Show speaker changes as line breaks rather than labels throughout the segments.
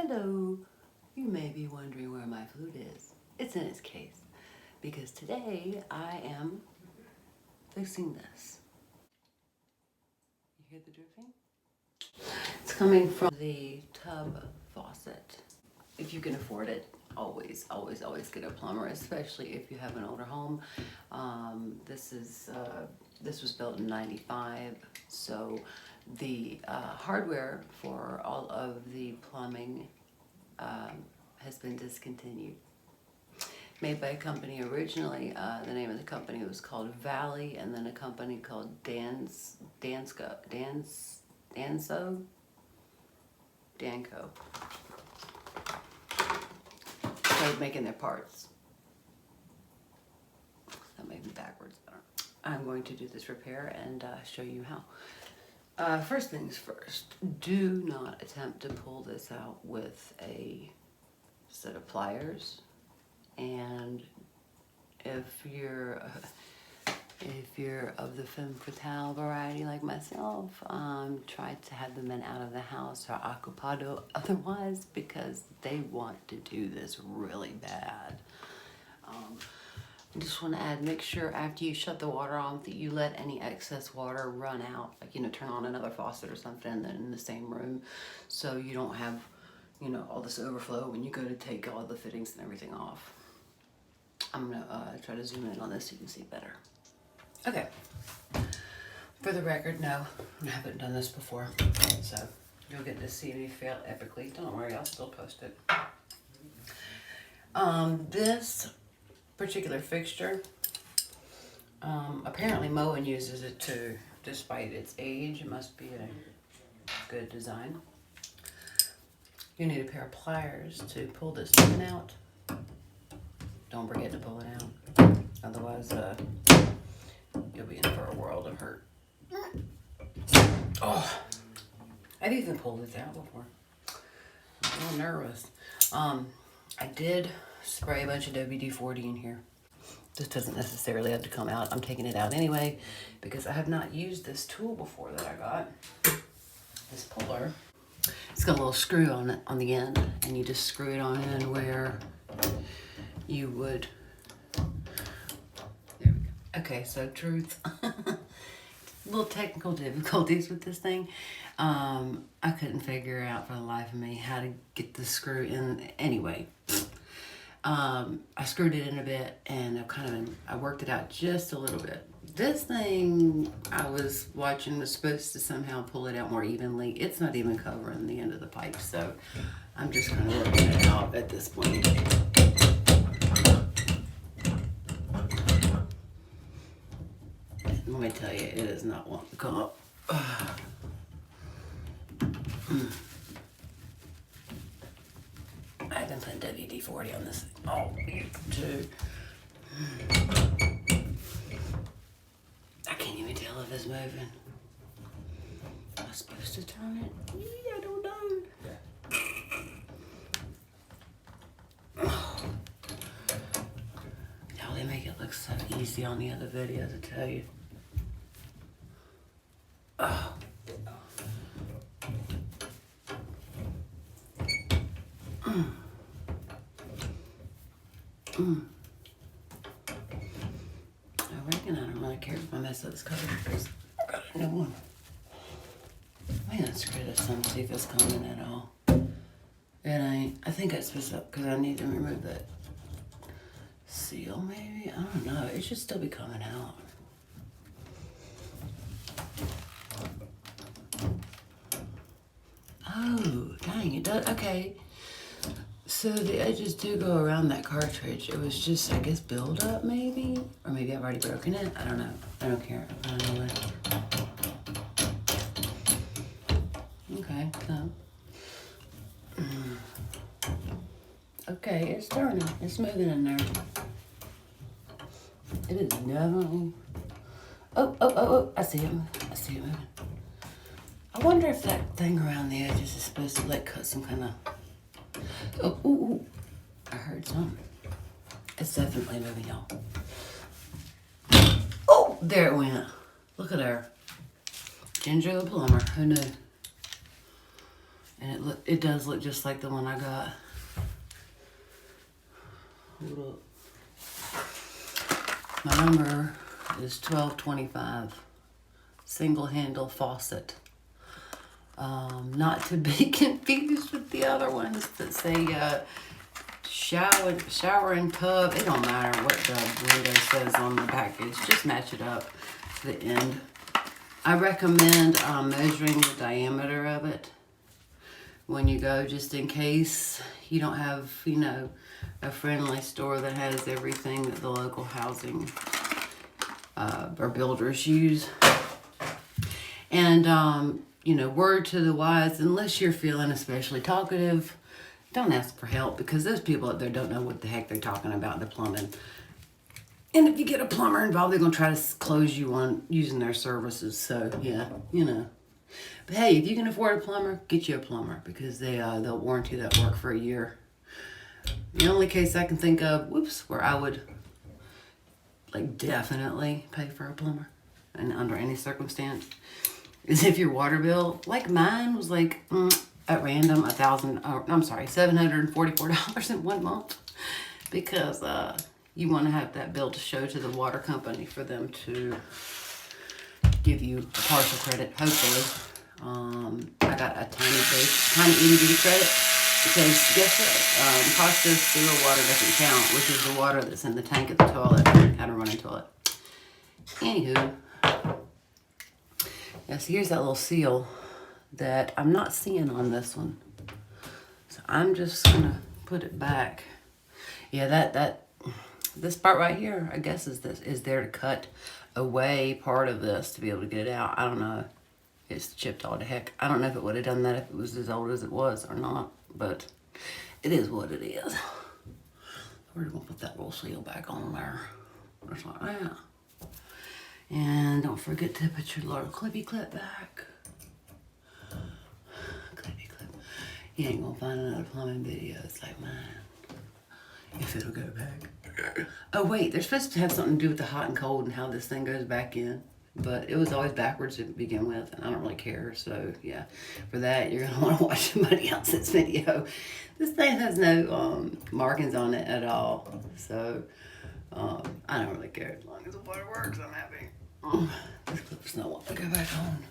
Hello, you may be wondering where my flute is. It's in its case, because today I am fixing this. You hear the dripping? It's coming from the tub faucet. If you can afford it, always get a plumber, especially if you have an older home. This was built in '95, so the hardware for all of the plumbing has been discontinued. Made by a company originally, the name of the company was called Valley, and then a company called Danco started making their parts. That made me backwards. I'm going to do this repair and show you how. First things first, do not attempt to pull this out with a set of pliers. And if you're of the femme fatale variety like myself, try to have the men out of the house or occupado otherwise, because they want to do this really bad. I just want to add, make sure after you shut the water off that you let any excess water run out, like, you know, turn on another faucet or something in the same room, so you don't have, you know, all this overflow when you go to take all the fittings and everything off. I'm gonna try to zoom in on this so you can see better. Okay, for the record, no, I haven't done this before, so you'll get to see me fail epically. Don't worry, I'll still post it. This particular fixture, apparently Moen uses it too, despite its age. It must be a good design. You need a pair of pliers to pull this pin out. Don't forget to pull it out, otherwise you'll be in for a world of hurt. Oh, I've even pulled this out before. I'm a little nervous. I did spray a bunch of WD-40 in here. This doesn't necessarily have to come out. I'm taking it out anyway because I have not used this tool before that I got. This puller. It's got a little screw on it on the end, and you just screw it on in where you would. There we go. Okay, so truth. Little technical difficulties with this thing. I couldn't figure out for the life of me how to get the screw in. Anyway, I screwed it in a bit, and I worked it out just a little bit. This thing I was watching was supposed to somehow pull it out more evenly. It's not even covering the end of the pipe, so I'm just kind of working it out at this point. Let me tell you, it is not wanting to come up. I've been putting WD-40 on this thing all week too. I can't even tell if it's moving. Am I supposed to turn it? I don't know. How they make it look so easy on the other videos, I tell you. Oh. I reckon I don't really care if I mess up this cover because I got a new one. Man, screw this one, see if it's coming at all. It ain't. I think it's supposed to, because I need to remove that seal maybe? I don't know. It should still be coming out. Oh, dang, it does. Okay. So the edges do go around that cartridge. It was just, I guess, build up maybe? Or maybe I've already broken it. I don't know. I don't care. I don't know what. Okay, so. Okay, it's turning. It's moving in there. It is definitely. Oh, I see it. I see it moving. I wonder if that thing around the edges is supposed to like cut some kind of. Oh, ooh, I heard something. It's definitely moving, y'all. Oh, there it went. Look at her. Ginger the plumber. Who knew? And it does look just like the one I got. Hold up. My number is 1225. Single handle faucet. Not to be confused with the other ones that say shower and tub. It don't matter what the window says on the package. Just match it up to the end. I recommend measuring the diameter of it when you go, just in case you don't have, you know, a friendly store that has everything that the local housing or builders use. And, you know, word to the wise, unless you're feeling especially talkative, don't ask for help, because those people out there don't know what the heck they're talking about, the plumbing. And if you get a plumber involved, they're going to try to close you on using their services. So, yeah, you know. But hey, if you can afford a plumber, get you a plumber, because they'll warranty that work for a year. The only case I can think of, where I would like definitely pay for a plumber, and under any circumstance, is if your water bill, like mine, was like at random $744 in 1 month, because you want to have that bill to show to the water company for them to give you a partial credit, hopefully. I got a tiny itty bitty credit, because guess what? Costco's sewer water doesn't count, which is the water that's in the tank at the toilet, at a running toilet. Anywho, yeah, so here's that little seal that I'm not seeing on this one. So I'm just gonna put it back. Yeah, this part right here, I guess is there to cut away part of this to be able to get it out. I don't know. It's chipped all to heck. I don't know if it would have done that if it was as old as it was or not, but it is what it is. We're gonna put that little seal back on there. Just like that. And don't forget to put your little clippy clip back. Clippy clip. You ain't gonna find another plumbing videos like mine, if it'll go back. Oh wait, they're supposed to have something to do with the hot and cold and how this thing goes back in. But it was always backwards to begin with, and I don't really care. So yeah, for that, you're gonna want to watch somebody else's video. This thing has no markings on it at all. So I don't really care. As long as the water works, I'm happy. This clip's not wanting to go back on.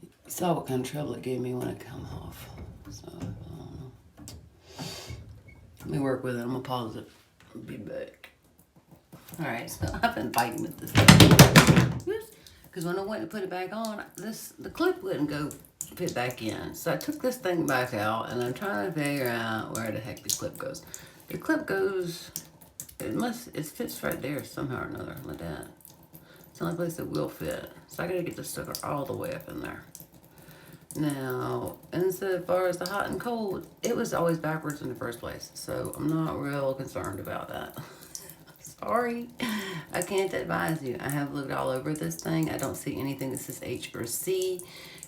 You saw what kind of trouble it gave me when it come off. So let me work with it. I'm gonna pause it. I'll be back. Alright, so I've been fighting with this thing. Because when I went to put it back on, the clip wouldn't go fit back in. So I took this thing back out, and I'm trying to figure out where the heck the clip goes. The clip goes, it fits right there somehow or another, like that. It's the only place it will fit. So I gotta get the sucker all the way up in there. Now, and so as far as the hot and cold, it was always backwards in the first place. So I'm not real concerned about that. Sorry, I can't advise you. I have looked all over this thing. I don't see anything that says H or C.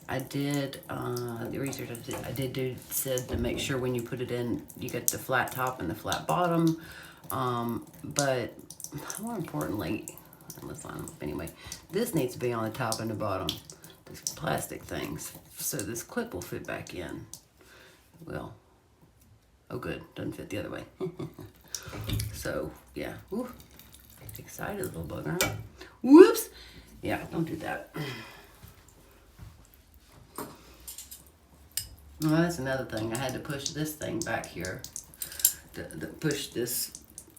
I did, the research I did do said to make sure when you put it in, you get the flat top and the flat bottom. But more importantly, anyway, this needs to be on the top and the bottom. These plastic things. So this clip will fit back in. Well, oh good, doesn't fit the other way. So, yeah. Ooh, excited little bugger. Whoops! Yeah, don't do that. Well, that's another thing. I had to push this thing back here. To push this,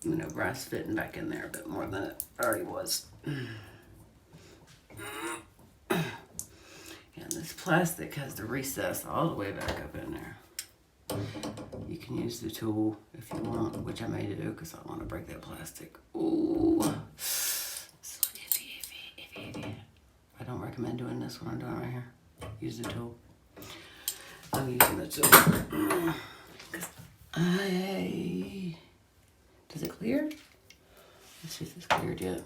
you know, brass fitting back in there a bit more than it already was. Yeah, this plastic has the recess all the way back up in there. You can use the tool if you want, which I may do because I want to break that plastic. Ooh. So iffy. I don't recommend doing this when I'm doing it right here. Use the tool. I'm using the tool. Does it clear? Let's see if it's cleared yet.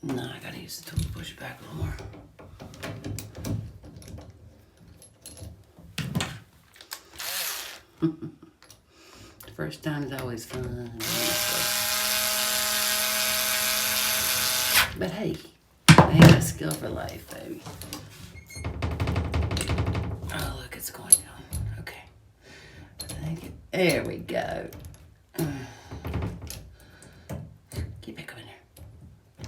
No, I gotta use the tool to push it back a little more. The first time is always fun. But hey, I ain't got skill for life, baby. There we go. Get back up in there. I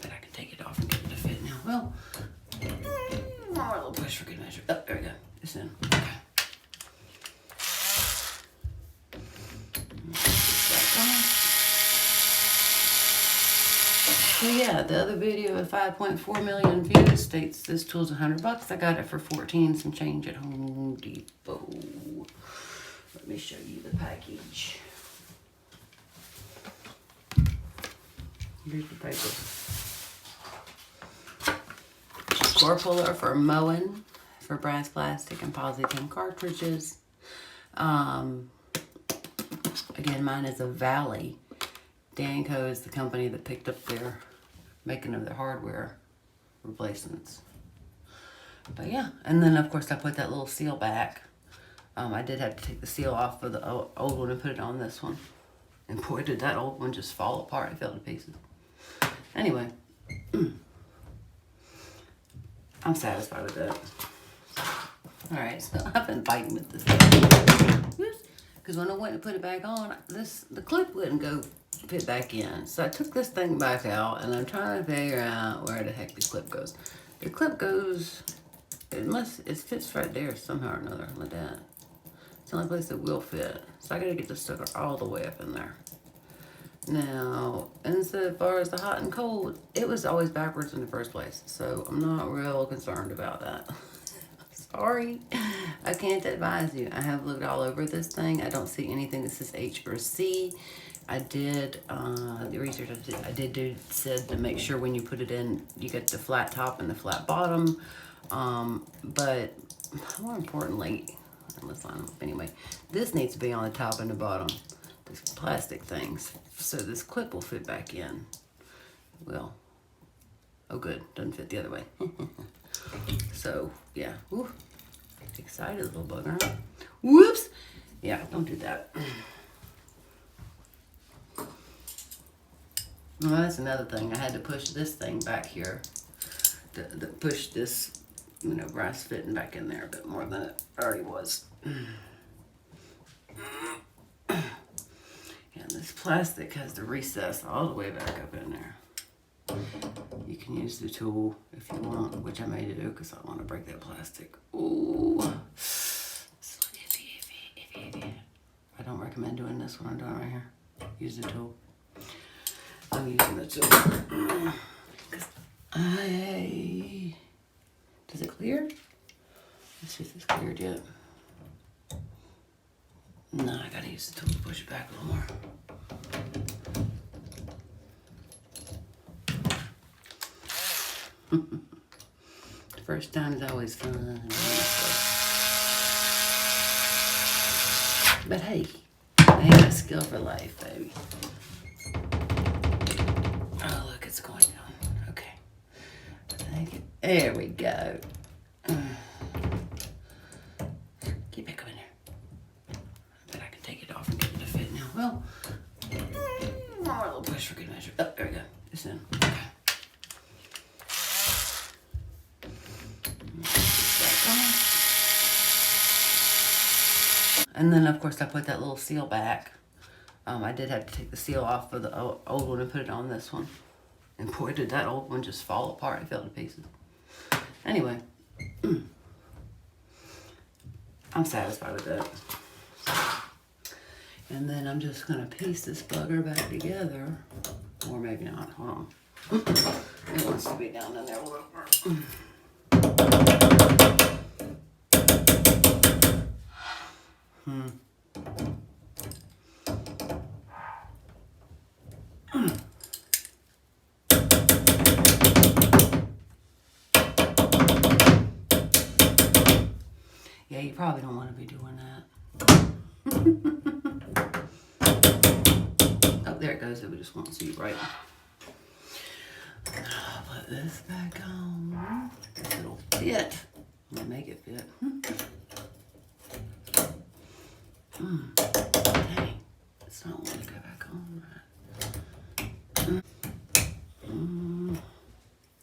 bet I can take it off and get it to fit now. Well, one more little push for good measure. Oh, there we go. It's in. Okay. So yeah, the other video with 5.4 million views states this tool's $100. I got it for 14 some change at Home Depot. Let me show you the package. Here's the paper. Core puller for Moen for brass, plastic, and polyethylene cartridges. Again, mine is a Valley. Danco is the company that picked up their making of their hardware replacements. But yeah, and then of course I put that little seal back. I did have to take the seal off of the old one and put it on this one. And boy, did that old one just fall apart. It fell to pieces. Anyway, I'm satisfied with that. Alright, so I've been fighting with this thing. Because when I went to put it back on, the clip wouldn't go fit back in. So I took this thing back out and I'm trying to figure out where the heck the clip goes. The clip goes, it fits right there somehow or another, like that. It's the only place it will fit. So I gotta get the sucker all the way up in there. Now, as far as the hot and cold, it was always backwards in the first place. So I'm not real concerned about that. Sorry, I can't advise you. I have looked all over this thing. I don't see anything that says H or C. I did, the research I did do said to make sure when you put it in, you get the flat top and the flat bottom. But more importantly, let's line them up anyway, this needs to be on the top and the bottom, these plastic things, so this clip will fit back in. Well, oh good, doesn't fit the other way. So, yeah, ooh, excited little bugger. Whoops! Yeah, don't do that. Well, that's another thing. I had to push this thing back here to push this, you know, brass fitting back in there a bit more than it already was. Yeah, this plastic has the recess all the way back up in there. You can use the tool if you want, which I may do because I want to break that plastic. Ooh, it's iffy. I don't recommend doing this one. I'm doing it right here. Use the tool. I'm using the tool. Does it clear? Let's see if it's cleared yet. No, I gotta use the tool to push it back a little more. First time is always fun. But hey, I ain't got skill for life, baby. Oh, look, it's going down. Okay. There we go. Get back up in there. I bet I can take it off and get it to fit now. Well, one more little push for good measure. Oh, there we go. It's in. Okay. And then, of course, I put that little seal back. I did have to take the seal off of the old one and put it on this one. And boy, did that old one just fall apart. It fell to pieces. Anyway, I'm satisfied with that. And then I'm just going to piece this bugger back together. Or maybe not. Hold on. It wants to be down in there a little more. Yeah, you probably don't want to be doing that. Oh, there it goes. It just won't see right. I'll put this back on. If it'll fit. I'll make it fit. Dang. It's not wanting to go back on right.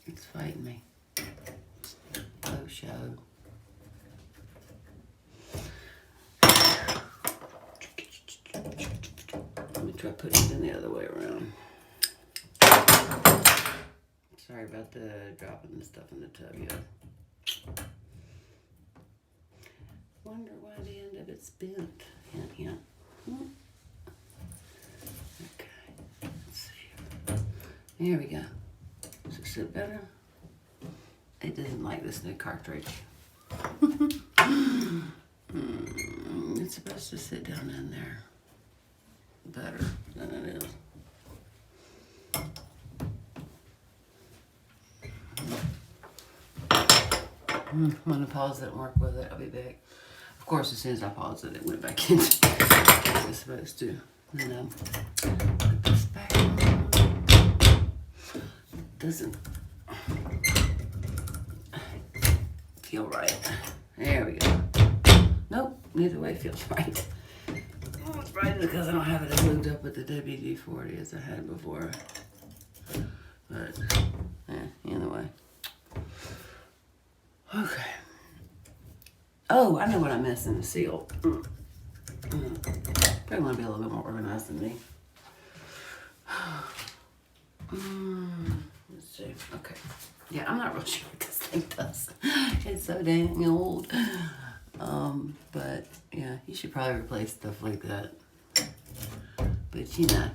It's fighting me. Oh, show. Let me try putting it in the other way around. Sorry about the dropping the stuff in the tub, yeah. Wonder why the end of it's bent. Hint, hint. Okay, let's see. There we go. Does it sit better? It doesn't like this new cartridge. It's supposed to sit down in there better than it is. I'm gonna pause it and work with it. I'll be back. Of course, as soon as I paused it, it went back in. It's supposed to. And then put this back on. It doesn't feel right. There we go. Nope, neither way feels right. Oh, it's right because I don't have it as lubed up with the WD-40 as I had before. But, either way. Okay. Oh, I know what I'm missing, the seal. Probably want to be a little bit more organized than me. Let's see. Okay. Yeah, I'm not real sure what this thing does. It's so dang old. But yeah, you should probably replace stuff like that. But you know.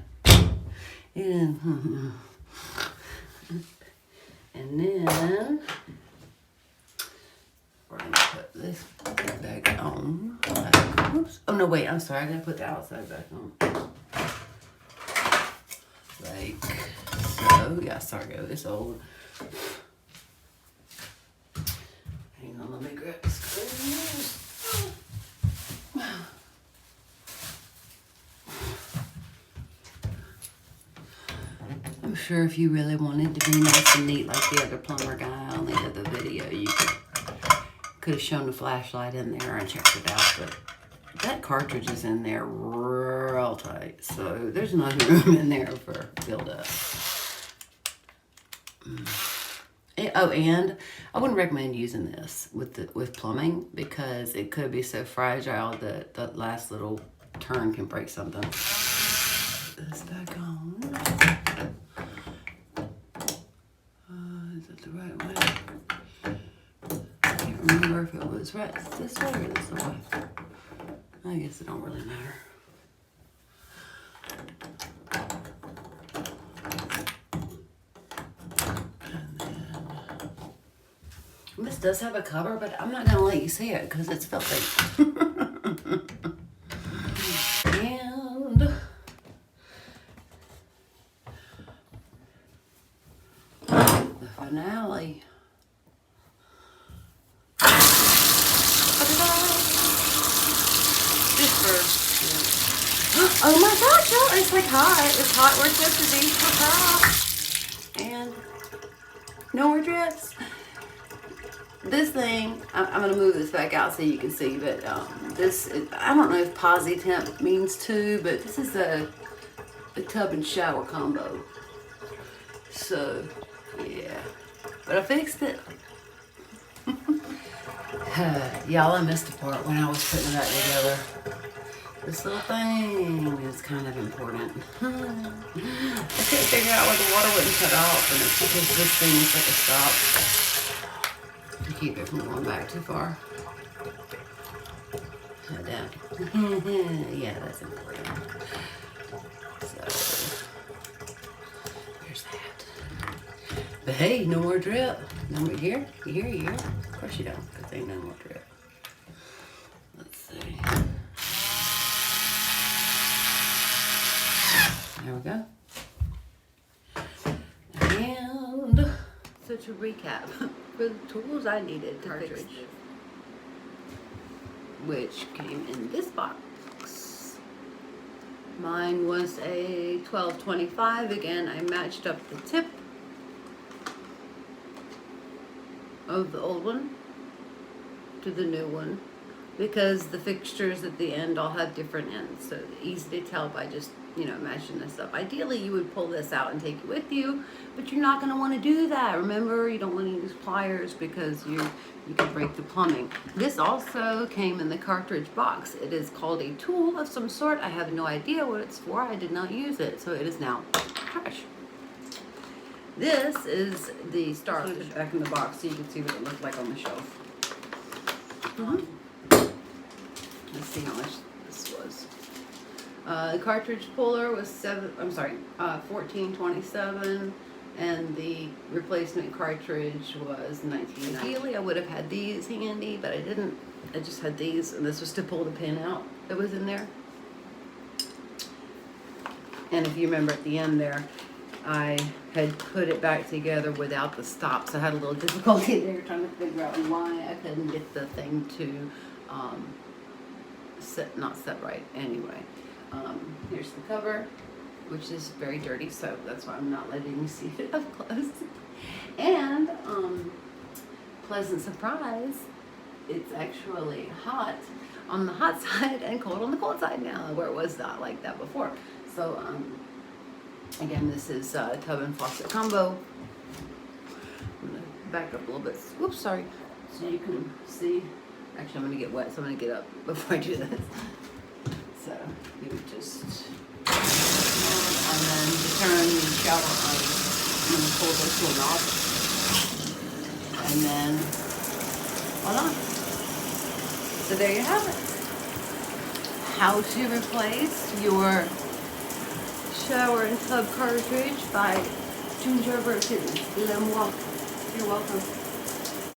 And then we're gonna put this back on. Oops. Oh no, wait, I'm sorry, I gotta put the outside back on. Like so. Yeah, sorry, it's old. Hang on, let me grab the screws. I'm sure if you really wanted to be nice and neat like the other plumber guy on the other video, you could have shown the flashlight in there and checked it out, but that cartridge is in there real tight, so there's not room in there for build-up. Oh, and I wouldn't recommend using this with plumbing because it could be so fragile that the last little turn can break something. Put this back on. Is it the right way? I can't remember if it was right this way or this way. I guess it don't really matter. This does have a cover, but I'm not going to let you see it because it's filthy. And the finale. Just for, oh my gosh, y'all, it's like hot. It's hot where it's supposed to be. And no more drips. This thing, I'm going to move this back out so you can see, but this, I don't know if posi temp means two, but this is a tub and shower combo. So, yeah. But I fixed it. Y'all, I missed a part when I was putting that together. This little thing is kind of important. I couldn't figure out why the water wouldn't cut off, and it's because this thing is like a stop. To keep it from going back too far. Head down. Yeah, that's important. So, there's that. But hey, no more drip. No more here. You hear? Of course you don't, because ain't no more drip. Let's see. There we go. And so to recap, for the tools I needed to fix this, which came in this box. Mine was a 1225. Again, I matched up the tip of the old one to the new one. because the fixtures at the end all have different ends, so easy to tell by just, you know, matching this up. Ideally, you would pull this out and take it with you, but you're not going to want to do that. Remember, you don't want to use pliers because you can break the plumbing. This also came in the cartridge box. It is called a tool of some sort. I have no idea what it's for. I did not use it, so it is now trash. This is the start. Put it back in the box so you can see what it looked like on the shelf. Let's see how much this was. The cartridge puller was $14.27, and the replacement cartridge was $19. Ideally, I would have had these handy, but I didn't. I just had these, and this was to pull the pin out that was in there. And if you remember at the end there, I had put it back together without the stops. I had a little difficulty there trying to figure out why I couldn't get the thing to not set right. Anyway, here's the cover, which is very dirty, so that's why I'm not letting you see it up close. And pleasant surprise, it's actually hot on the hot side and cold on the cold side now, where it was not like that before. So again, this is tub and faucet combo. I'm gonna back up a little bit. Whoops, sorry. So you can see. Actually, I'm gonna get wet, so I'm gonna get up before I do this. So you would just, and then you turn the shower on and then pull this one off, and then voila. So there you have it. How to replace your shower and tub cartridge by Gingerversity. You're welcome.